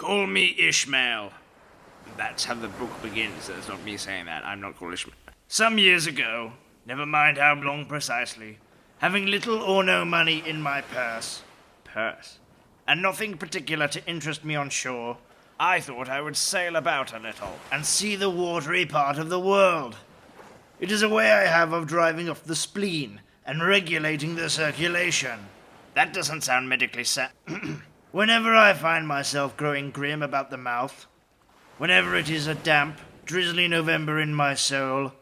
Call me Ishmael. That's how the book begins. That's not me saying that. I'm not called Ishmael. Some years ago, never mind how long precisely, having little or no money in my purse, and nothing particular to interest me on shore, I thought I would sail about a little and see the watery part of the world. It is a way I have of driving off the spleen and regulating the circulation. That doesn't sound medically Whenever I find myself growing grim about the mouth, whenever it is a damp, drizzly November in my soul,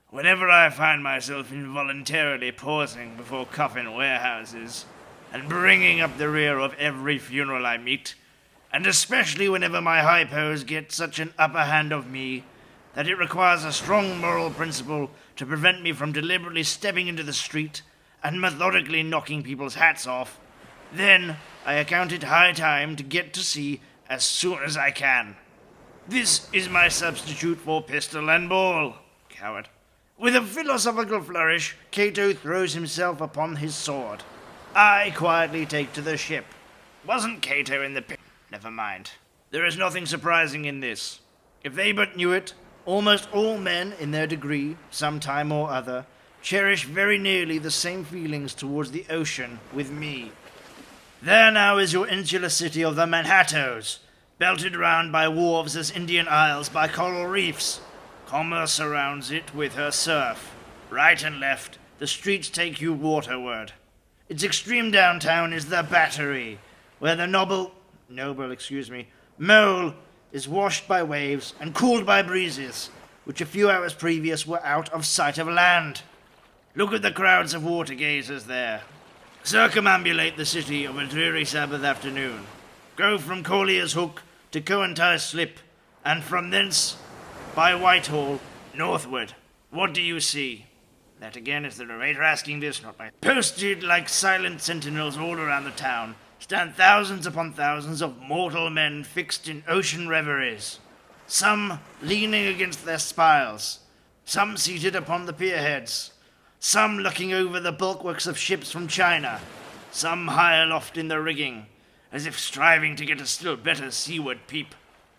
whenever I find myself involuntarily pausing before coffin warehouses and bringing up the rear of every funeral I meet, and especially whenever my hypos get such an upper hand of me that it requires a strong moral principle to prevent me from deliberately stepping into the street and methodically knocking people's hats off, then I account it high time to get to sea as soon as I can. This is my substitute for pistol and ball, coward. With a philosophical flourish, Cato throws himself upon his sword. I quietly take to the ship. Wasn't Cato in the pit? Never mind. There is nothing surprising in this. If they but knew it, almost all men in their degree, some time or other, cherish very nearly the same feelings towards the ocean with me. There now is your insular city of the Manhattoes, belted round by wharves as Indian isles by coral reefs. Commerce surrounds it with her surf. Right and left, the streets take you waterward. Its extreme downtown is the Battery, where the mole is washed by waves and cooled by breezes, which a few hours previous were out of sight of land. Look at the crowds of water gazers there. Circumambulate the city of a dreary Sabbath afternoon. Go from Collier's Hook to Coenties Slip, and from thence, by Whitehall, northward. What do you see? That again is the narrator asking this, not my... Posted like silent sentinels all around the town, stand thousands upon thousands of mortal men fixed in ocean reveries. Some leaning against their spiles, some seated upon the pierheads, some looking over the bulwarks of ships from China, some high aloft in the rigging, as if striving to get a still better seaward peep.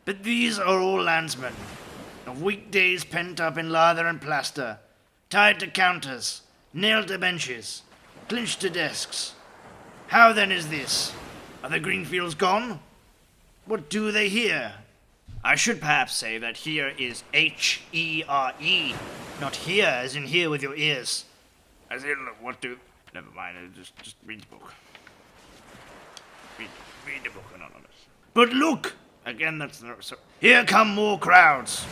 But these are all landsmen, of weekdays pent up in lather and plaster, tied to counters, nailed to benches, clinched to desks. How then is this? Are the Greenfields gone? What do they here? I should perhaps say that here is H-E-R-E, not here as in here with your ears. As in, what do... Never mind, just read the book. Read the book, Anonymous. But look! Again, that's the... So, here come more crowds,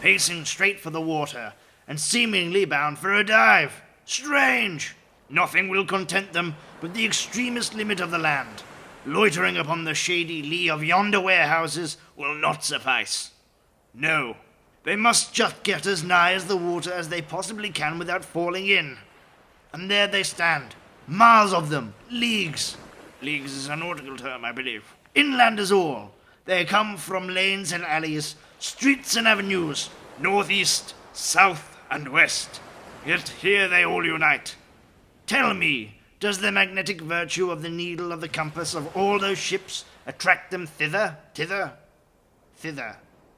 pacing straight for the water, and seemingly bound for a dive. Strange! Nothing will content them but the extremest limit of the land. Loitering upon the shady lee of yonder warehouses will not suffice. No, they must just get as nigh as the water as they possibly can without falling in. And there they stand, miles of them, leagues. Leagues is a nautical term, I believe. Inlanders all. They come from lanes and alleys, streets and avenues, northeast, south, and west. Yet here they all unite. Tell me, does the magnetic virtue of the needle of the compass of all those ships attract them thither?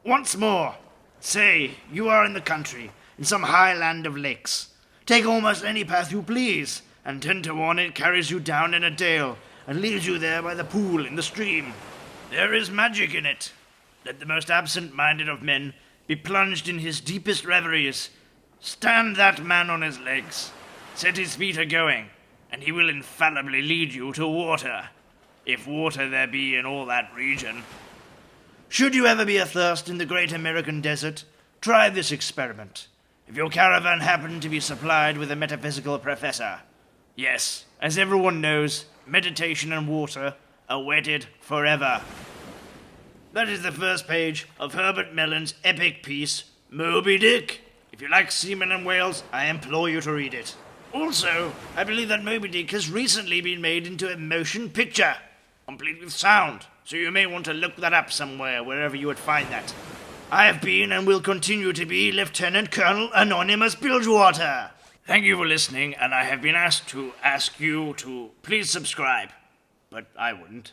Once more, say, you are in the country, in some high land of lakes. Take almost any path you please, and 10 to 1 it carries you down in a dale, and leaves you there by the pool in the stream. There is magic in it. Let the most absent-minded of men be plunged in his deepest reveries. Stand that man on his legs, set his feet a-going, and he will infallibly lead you to water, if water there be in all that region. Should you ever be athirst in the great American desert, try this experiment. If your caravan happen to be supplied with a metaphysical professor. Yes, as everyone knows, meditation and water are wedded forever. That is the first page of Herbert Mellon's epic piece, Moby Dick. If you like seamen and whales, I implore you to read it. Also, I believe that Moby Dick has recently been made into a motion picture, complete with sound, so you may want to look that up somewhere, wherever you would find that. I have been and will continue to be Lieutenant Colonel Anonymous Bilgewater. Thank you for listening, and I have been asked to ask you to please subscribe, but I wouldn't.